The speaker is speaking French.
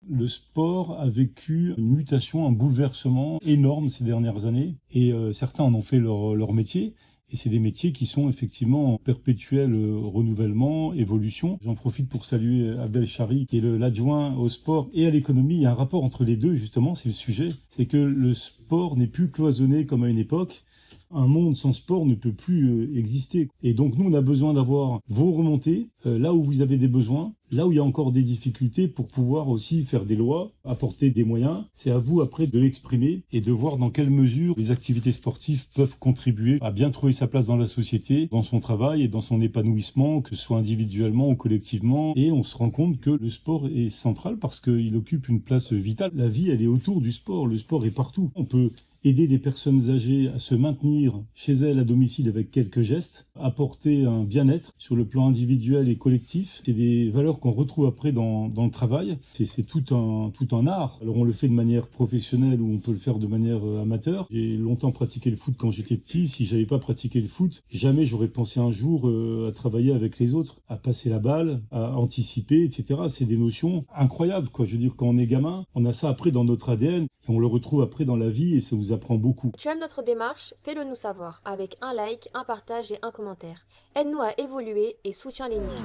Le sport a vécu une mutation, un bouleversement énorme ces dernières années et certains en ont fait leur métier. Et c'est des métiers qui sont effectivement en perpétuel renouvellement, évolution. J'en profite pour saluer Abdel Chari, qui est l'adjoint au sport et à l'économie. Il y a un rapport entre les deux, justement, c'est le sujet. C'est que le sport n'est plus cloisonné comme à une époque. Un monde sans sport ne peut plus exister. Et donc nous, on a besoin d'avoir vos remontées, là où vous avez des besoins, là où il y a encore des difficultés pour pouvoir aussi faire des lois, apporter des moyens. C'est à vous après de l'exprimer et de voir dans quelle mesure les activités sportives peuvent contribuer à bien trouver sa place dans la société, dans son travail et dans son épanouissement, que ce soit individuellement ou collectivement. Et on se rend compte que le sport est central parce qu'il occupe une place vitale. La vie, elle est autour du sport. Le sport est partout. On peut aider des personnes âgées à se maintenir chez elles à domicile avec quelques gestes, apporter un bien-être sur le plan individuel et collectif. C'est des valeurs qu'on retrouve après dans le travail. C'est tout un art. Alors on le fait de manière professionnelle ou on peut le faire de manière amateur. J'ai longtemps pratiqué le foot quand j'étais petit. Si j'avais pas pratiqué le foot, jamais j'aurais pensé un jour à travailler avec les autres, à passer la balle, à anticiper, etc. C'est des notions incroyables, quoi. Je veux dire, quand on est gamin, on a ça après dans notre ADN et on le retrouve après dans la vie et ça vous apprend beaucoup. Tu aimes notre démarche? Fais-le nous savoir avec un like, un partage et un commentaire. Aide-nous à évoluer et soutiens l'émission.